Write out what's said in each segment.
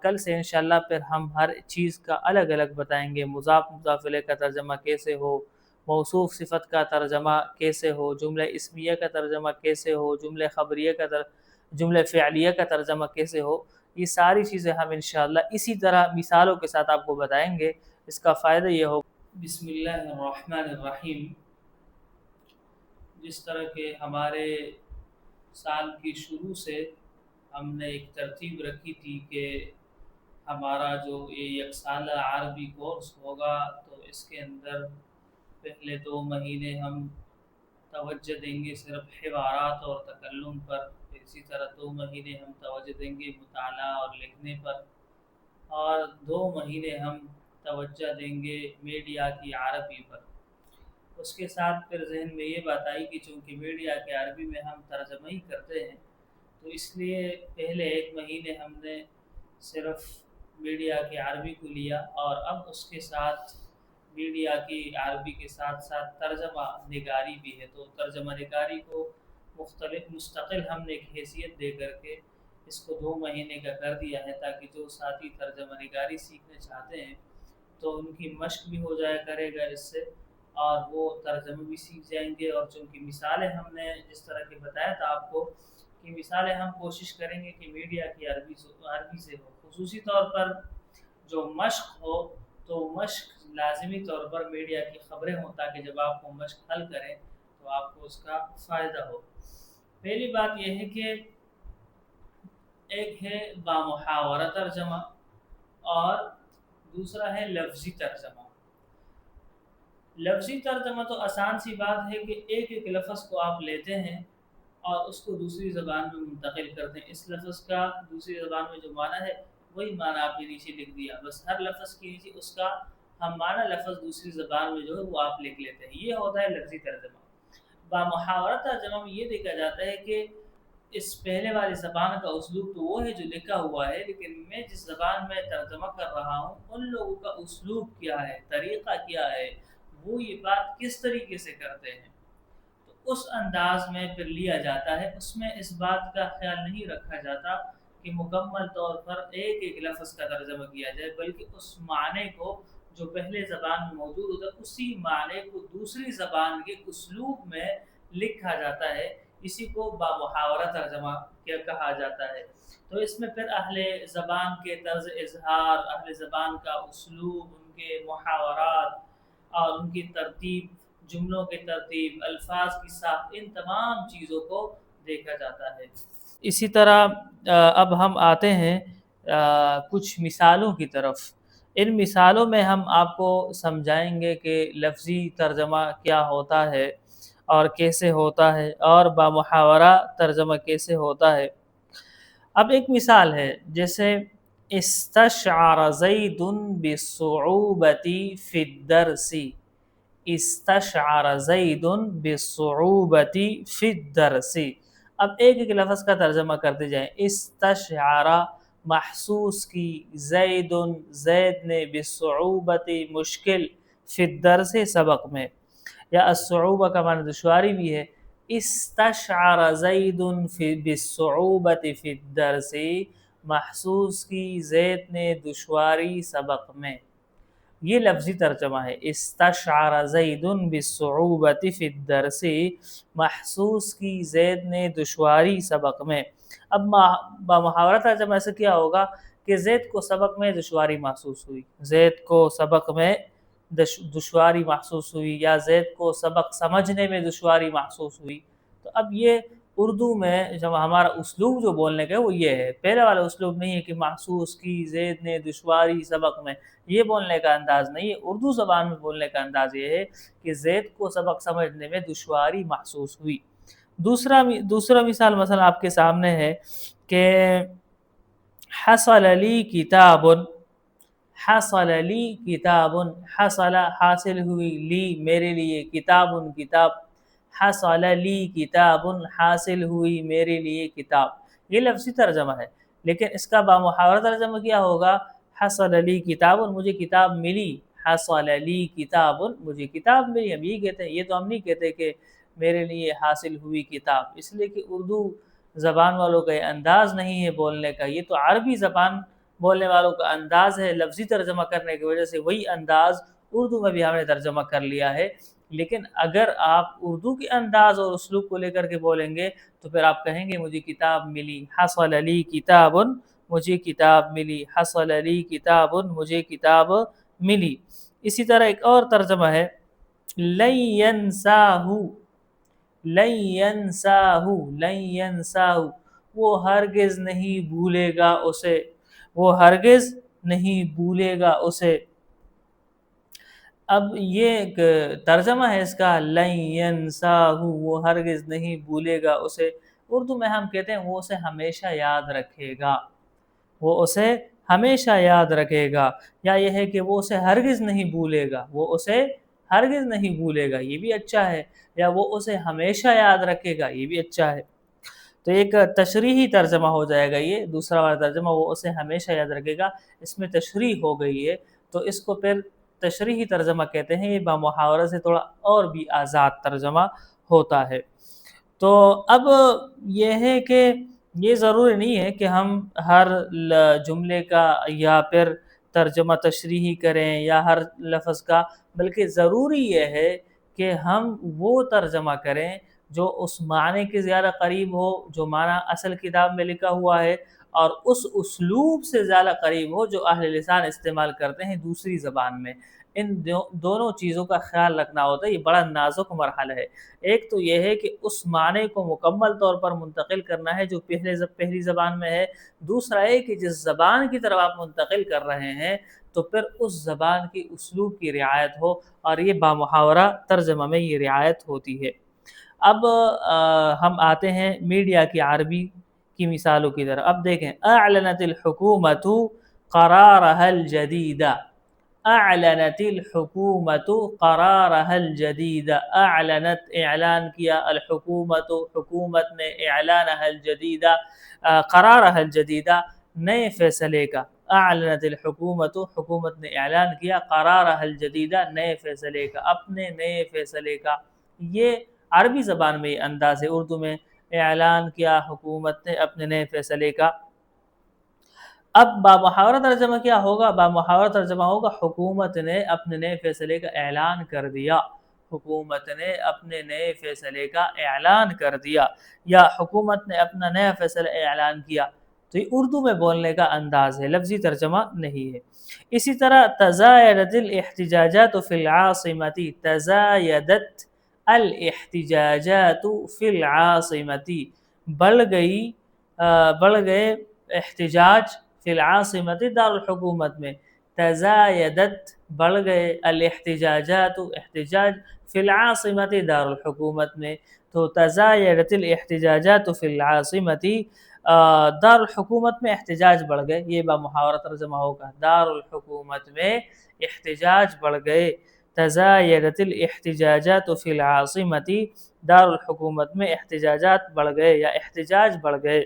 کل سے انشاءاللہ پھر ہم ہر چیز کا الگ الگ بتائیں گے، مضاف مضاف الیہ کا ترجمہ کیسے ہو، موصوف صفت کا ترجمہ کیسے ہو، جملہ اسمیہ کا ترجمہ کیسے ہو، جملہ فعلیہ کا ترجمہ کیسے ہو. یہ ساری چیزیں ہم انشاءاللہ اسی طرح مثالوں کے ساتھ آپ کو بتائیں گے. اس کا فائدہ یہ ہوگا. بسم اللہ الرحمن الرحیم. جس طرح کہ ہمارے سال کی شروع سے ہم نے ایک ترتیب رکھی تھی کہ ہمارا جو یہ یک سالہ عربی کورس ہوگا تو اس کے اندر پہلے 2 مہینے ہم توجہ دیں گے صرف حوارات اور تکلم پر، اسی طرح 2 مہینے ہم توجہ دیں گے مطالعہ اور لکھنے پر، اور 2 مہینے ہم توجہ دیں گے میڈیا کی عربی پر. اس کے ساتھ پھر ذہن میں یہ بات آئی کہ چونکہ میڈیا کے عربی میں ہم ترجمہ ہی کرتے ہیں تو اس لیے پہلے 1 مہینے ہم نے صرف میڈیا کی عربی کو لیا، اور اب اس کے ساتھ میڈیا کی عربی کے ساتھ ساتھ ترجمہ نگاری بھی ہے. تو ترجمہ نگاری کو مستقل ہم نے ایک حیثیت دے کر کے اس کو 2 مہینے کا کر دیا ہے، تاکہ جو ساتھی ترجمہ نگاری سیکھنا چاہتے ہیں تو ان کی مشق بھی ہو جایا کرے گا اس سے، اور وہ ترجمہ بھی سیکھ جائیں گے. اور چونکہ مثالیں ہم نے جس طرح کے بتایا تھا آپ کو کہ مثالیں ہم کوشش کریں گے کہ میڈیا کی عربی سے ہو، خصوصی طور پر جو مشق ہو تو مشق لازمی طور پر میڈیا کی خبریں ہوں، تاکہ جب آپ کو مشق حل کریں تو آپ کو اس کا فائدہ ہو. پہلی بات یہ ہے کہ ایک ہے بامحاورہ ترجمہ اور دوسرا ہے لفظی ترجمہ. لفظی ترجمہ تو آسان سی بات ہے کہ ایک ایک لفظ کو آپ لیتے ہیں اور اس کو دوسری زبان میں منتقل کرتے ہیں. اس لفظ کا دوسری زبان میں جو معنی ہے وہی معنی آپ نے نیچے لکھ دیا، بس ہر لفظ کے نیچے اس کا ہم معنی لفظ دوسری زبان میں جو ہے وہ آپ لکھ لیتے ہیں. یہ ہوتا ہے لفظی ترجمہ. بامحاورہ ترجمہ میں یہ دیکھا جاتا ہے کہ اس پہلے والی زبان کا اسلوب تو وہ ہے جو لکھا ہوا ہے، لیکن میں جس زبان میں ترجمہ کر رہا ہوں ان لوگوں کا اسلوب کیا ہے، طریقہ کیا ہے، وہ یہ بات کس طریقے سے کرتے ہیں، تو اس انداز میں پھر لیا جاتا ہے. اس میں اس بات کا خیال نہیں رکھا جاتا کہ مکمل طور پر ایک ایک لفظ کا ترجمہ کیا جائے، بلکہ اس معنی کو جو پہلے زبان میں موجود ہوتا ہے اسی معنی کو دوسری زبان کے اسلوب میں لکھا جاتا ہے. اسی کو بامحاورہ ترجمہ کہا جاتا ہے. تو اس میں پھر اہل زبان کے طرز اظہار، اہل زبان کا اسلوب، ان کے محاورات اور ان کی ترتیب، جملوں کی ترتیب، الفاظ کی ساخت، ان تمام چیزوں کو دیکھا جاتا ہے. اسی طرح اب ہم آتے ہیں کچھ مثالوں کی طرف. ان مثالوں میں ہم آپ کو سمجھائیں گے کہ لفظی ترجمہ کیا ہوتا ہے اور کیسے ہوتا ہے، اور بامحاورہ ترجمہ کیسے ہوتا ہے. اب ایک مثال ہے، جیسے استشعر زید بالصعوبة في الدرس. استشعر زید بالصعوبة في الدرس. اب ایک ایک لفظ کا ترجمہ کرتے جائیں. استشعر محسوس کی، زید نے، بالصعوبة مشکل، فی الدرس سبق میں، یا الصعوبہ کا معنی دشواری بھی ہے. استشعر زید بالصعوبة فی الدرس، محسوس کی زید نے دشواری سبق میں. یہ لفظی ترجمہ ہے. استشعر زید بالصعوبة فی الدرس، محسوس کی زید نے دشواری سبق میں. اب بامحاورہ ترجمہ ایسا کیا ہوگا کہ زید کو سبق میں دشواری محسوس ہوئی، زید کو سبق میں دشواری محسوس ہوئی، یا زید کو سبق سمجھنے میں دشواری محسوس ہوئی. تو اب یہ اردو میں جب ہمارا اسلوب جو بولنے کا ہے وہ یہ ہے. پہلے والا اسلوب نہیں ہے کہ محسوس کی زید نے دشواری سبق میں، یہ بولنے کا انداز نہیں ہے. اردو زبان میں بولنے کا انداز یہ ہے کہ زید کو سبق سمجھنے میں دشواری محسوس ہوئی. دوسرا مثال مثلا آپ کے سامنے ہے کہ حصل لی کتاب. حصل لی کتاب، حصل حاصل ہوئی، لی میرے لیے، کتاب کتاب. حصل لی کتاب، حاصل ہوئی میرے لیے کتاب. یہ لفظی ترجمہ ہے، لیکن اس کا بامحاورہ ترجمہ کیا ہوگا؟ حصل لی کتاب، مجھے کتاب ملی. حصل لی کتاب، مجھے کتاب ملی. ہم یہ کہتے ہیں، یہ تو ہم نہیں کہتے کہ میرے لیے حاصل ہوئی کتاب، اس لیے کہ اردو زبان والوں کا یہ انداز نہیں ہے بولنے کا. یہ تو عربی زبان بولنے والوں کا انداز ہے، لفظی ترجمہ کرنے کی وجہ سے وہی انداز اردو میں بھی ہم نے ترجمہ کر لیا ہے۔ لیکن اگر آپ اردو کے انداز اور اسلوب کو لے کر کے بولیں گے تو پھر آپ کہیں گے مجھے کتاب ملی، حصل لی کتاب، مجھے کتاب ملی، حصل لی کتاب، مجھے کتاب ملی۔ اسی طرح ایک اور ترجمہ ہے لن ینساہ، لن ینساہ، لن ینساہ، وہ ہرگز نہیں بھولے گا اسے، وہ ہرگز نہیں بھولے گا اسے۔ اب یہ ایک ترجمہ ہے اس کا، لن ینساہ، وہ ہرگز نہیں بھولے گا اسے۔ اردو میں ہم کہتے ہیں وہ اسے ہمیشہ یاد رکھے گا، وہ اسے ہمیشہ یاد رکھے گا، یا یہ ہے کہ وہ اسے ہرگز نہیں بھولے گا، وہ اسے ہرگز نہیں بھولے گا، یہ بھی اچھا ہے، یا وہ اسے ہمیشہ یاد رکھے گا، یہ بھی اچھا ہے۔ تو ایک تشریحی ترجمہ ہو جائے گا یہ، دوسرا والا ترجمہ وہ اسے ہمیشہ یاد رکھے گا، اس میں تشریح ہو گئی ہے، تو اس کو پھر تشریحی ترجمہ کہتے ہیں۔ یہ بامحاورہ سے تھوڑا اور بھی آزاد ترجمہ ہوتا ہے۔ تو اب یہ ہے کہ یہ ضروری نہیں ہے کہ ہم ہر جملے کا یا پھر ترجمہ تشریحی کریں یا ہر لفظ کا، بلکہ ضروری یہ ہے کہ ہم وہ ترجمہ کریں جو اس معنی کے زیادہ قریب ہو، جو معنی اصل کتاب میں لکھا ہوا ہے، اور اس اسلوب سے زیادہ قریب ہو جو اہل لسان استعمال کرتے ہیں دوسری زبان میں۔ ان دونوں چیزوں کا خیال رکھنا ہوتا ہے، یہ بڑا نازک مرحلہ ہے۔ ایک تو یہ ہے کہ اس معنی کو مکمل طور پر منتقل کرنا ہے جو پہلی زبان میں ہے، دوسرا ہے کہ جس زبان کی طرف آپ منتقل کر رہے ہیں تو پھر اس زبان کی اسلوب کی رعایت ہو، اور یہ بامحاورہ ترجمہ میں یہ رعایت ہوتی ہے۔ اب ہم آتے ہیں میڈیا کی عربی کی مثالوں کی طرف۔ اب دیکھیں، اعلنت الحکومت قرارها الجدید، اعلنت الحکومت قرارها الجدید، اعلنت اعلان کیا، الحکومت حکومت نے، اعلانها الجدید قرارها الجدید نئے فیصلے کا، اعلنت الحکومت حکومت نے اعلان کیا، قرارها الجدید نئے فیصلے کا، اپنے نئے فیصلے کا۔ یہ عربی زبان میں یہ انداز ہے، اردو میں اعلان کیا حکومت نے اپنے نئے فیصلے کا۔ اب بامحاورہ ترجمہ کیا ہوگا؟ بامحاورہ ترجمہ ہوگا حکومت نے اپنے نئے فیصلے کا اعلان کر دیا، حکومت نے اپنے نئے فیصلے کا اعلان کر دیا، یا حکومت نے اپنا نیا فیصلہ اعلان کیا۔ تو یہ اردو میں بولنے کا انداز ہے، لفظی ترجمہ نہیں ہے۔ اسی طرح تزايدت الاحتجاجات في العاصمة، تزايدت الاحتجاجات في العاصمة، بڑھ گئے احتجاج فی العاصمۃ دارالحکومت میں، تزایدت بڑھ گئے، الاحتجاجات احتجاج، فی العاصمۃ دارالحکومت میں، تو تزایدت الاحتجاجات فی العاصمۃ، دارالحکومت میں احتجاج بڑھ گئے، یہ بامحاورہ ترجمہ ہوگا، دارالحکومت میں احتجاج بڑھ گئے، تزایدت الاحتجاجات فی العاصمۃ، دارالحکومت میں احتجاجات بڑھ گئے یا احتجاج بڑھ گئے۔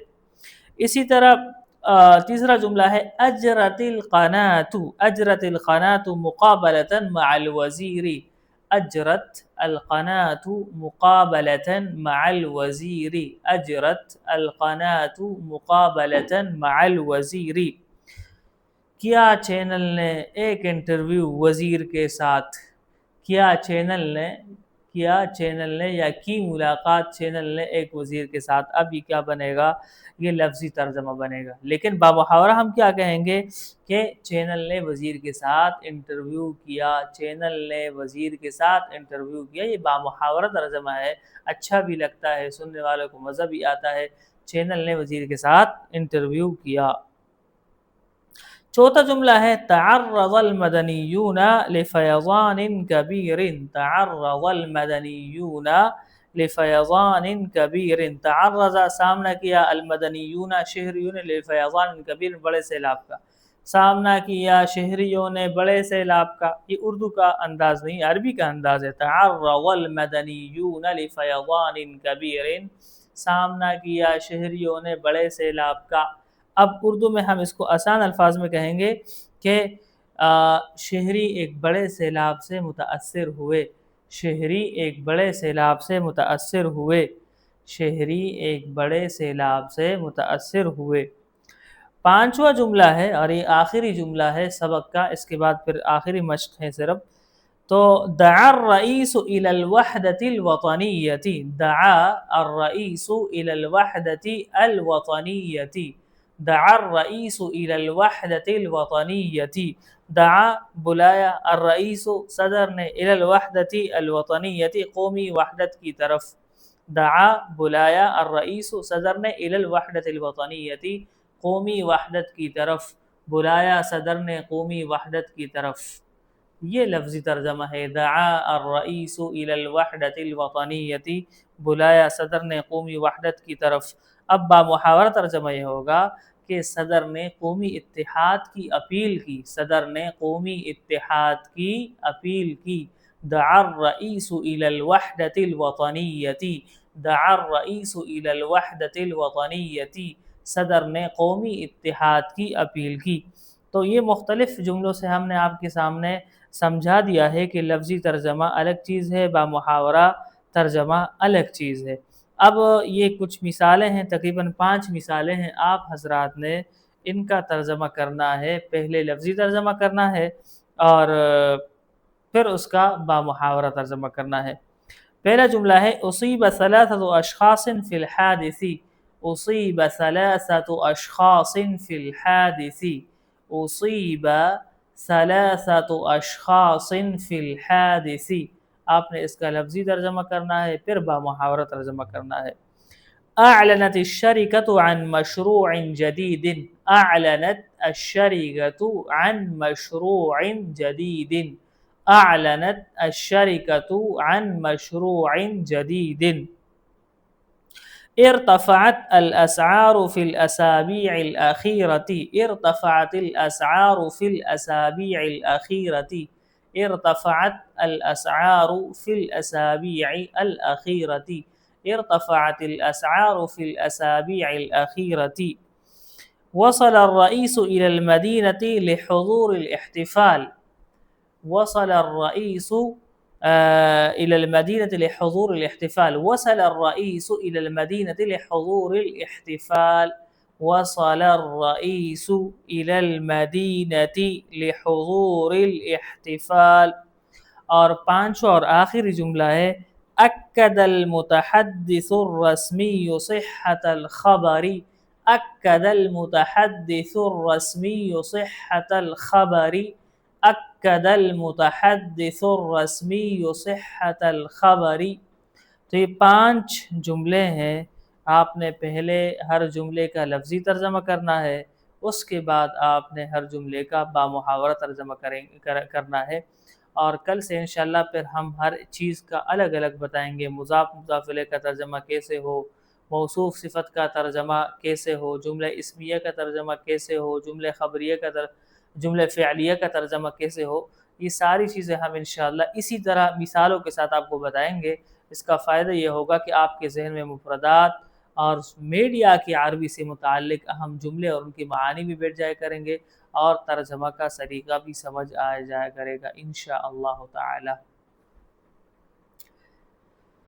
اسی طرح تیسرا جملہ ہے اجرت القناۃ، اجرت القناۃ مقابلۃ مع الوزیر، اجرت القناۃ مقابلۃ مع الوزیر، اجرت القناۃ مقابلۃ مع الوزیر، کیا چینل نے ایک انٹرویو وزیر کے ساتھ، کیا چینل نے یا کی ملاقات چینل نے ایک وزیر کے ساتھ۔ اب یہ کیا بنے گا؟ یہ لفظی ترجمہ بنے گا، لیکن بامحاورہ ہم کیا کہیں گے کہ چینل نے وزیر کے ساتھ انٹرویو کیا، چینل نے وزیر کے ساتھ انٹرویو کیا۔ یہ بامحاورہ ترجمہ ہے، اچھا بھی لگتا ہے، سننے والوں کو مزہ بھی آتا ہے، چینل نے وزیر کے ساتھ انٹرویو کیا۔ چوتھا جملہ ہے تعرض المدنیون لفیضان کبیر، تعرض المدنیون لفیضان کبیر، تعرض سامنا کیا، المدنیون شہریوں نے، لفیضان کبیر بڑے سیلاب کا، سامنا کیا شہریوں نے بڑے سیلاب کا۔ یہ اردو کا انداز نہیں، عربی کا انداز ہے، تعرض المدنیون لفیضان کبیر، سامنا کیا شہریوں نے بڑے سیلاب کا۔ اب اردو میں ہم اس کو آسان الفاظ میں کہیں گے کہ شہری ایک بڑے سیلاب سے متاثر ہوئے، شہری ایک بڑے سیلاب سے متاثر ہوئے، شہری ایک بڑے سیلاب سے متاثر ہوئے۔ پانچواں جملہ ہے اور یہ آخری جملہ ہے سبق کا، اس کے بعد پھر آخری مشق ہے صرف. تو دعا الرئیس الی الوحدۃ الوطنیۃ، دعا الرئیس الی الوحدۃ الوطنیۃ، دعا الرئیس الی الوحدۃ الوطنیۃ، دعا بلایا، الرئیس صدر نے، الی الوحدۃ الوطنیۃ قومی وحدت کی طرف، دعا بلایا، الرئیس صدر نے، الی الوحدۃ الوطنیۃ قومی وحدت کی طرف، بلایا صدر نے قومی وحدت کی طرف. یہ لفظی ترجمہ ہے، دعا الرئیس الی الوحدۃ الوطنیۃ، بلایا صدر نے قومی وحدت کی طرف. اب بامحاورہ ترجمہ یہ ہوگا کہ صدر نے قومی اتحاد کی اپیل کی، صدر نے قومی اتحاد کی اپیل کی. دعا الرئیس الی الوحدۃ الوطنیۃ، دعا الرئیس الی الوحدۃ الوطنیۃ، صدر نے قومی اتحاد کی اپیل کی. تو یہ مختلف جملوں سے ہم نے آپ کے سامنے سمجھا دیا ہے کہ لفظی ترجمہ الگ چیز ہے، بامحاورہ ترجمہ الگ چیز ہے. اب یہ کچھ مثالیں ہیں، تقریباً 5 مثالیں ہیں، آپ حضرات نے ان کا ترجمہ کرنا ہے. پہلے لفظی ترجمہ کرنا ہے اور پھر اس کا بامحاورہ ترجمہ کرنا ہے. پہلا جملہ ہے اصیب ثلاثة اشخاص فی الحادث، اصیب ثلاثة اشخاص فی الحادث، اصیب ثلاثة اشخاص فی الحادث. آپ نے اس کا لفظی ترجمہ کرنا ہے، پھر بامحاورہ ترجمہ کرنا ہے. اعلنت الشركة عن مشروع جديد، اعلنت الشركة عن مشروع جديد، اعلنت الشركة عن مشروع جديد. ارتفعت الاسعار في الاسابيع الاخيرة، ارتفعت الاسعار في الاسابيع الاخيرة، ارتفعت الاسعار في الاسابيع الاخيرة، ارتفعت الاسعار في الاسابيع الاخيرة. وصل الرئيس الى المدينة لحضور الاحتفال، وصل الرئيس إلى المدينة لحضور الاحتفال، وصل الرئيس إلى المدينة لحضور الاحتفال، وصل الرئيس إلى المدينة لحضور الاحتفال. اور پانچواں اور آخری جملہ ہے أكد المتحدث الرسمي صحة الخبر، أكد المتحدث الرسمي صحة الخبر، أكد المتحدث الرسمي صحة الخبر. تو یہ 5 جملے ہیں، آپ نے پہلے ہر جملے کا لفظی ترجمہ کرنا ہے، اس کے بعد آپ نے ہر جملے کا بامحاورہ ترجمہ کرنا ہے. اور کل سے انشاءاللہ پھر ہم ہر چیز کا الگ الگ بتائیں گے، مضاف مضاف الیہ کا ترجمہ کیسے ہو، موصوف صفت کا ترجمہ کیسے ہو، جملہ اسمیہ کا ترجمہ کیسے ہو، جملہ خبریہ کا جملہ فعلیہ کا ترجمہ کیسے ہو. یہ ساری چیزیں ہم انشاءاللہ اسی طرح مثالوں کے ساتھ آپ کو بتائیں گے. اس کا فائدہ یہ ہوگا کہ آپ کے ذہن میں مفردات اور میڈیا کی عربی سے متعلق اہم جملے اور ان کی معانی بھی بیٹھ جائے کریں گے، اور ترجمہ کا طریقہ بھی سمجھ آ جایا کرے گا انشاءاللہ تعالی.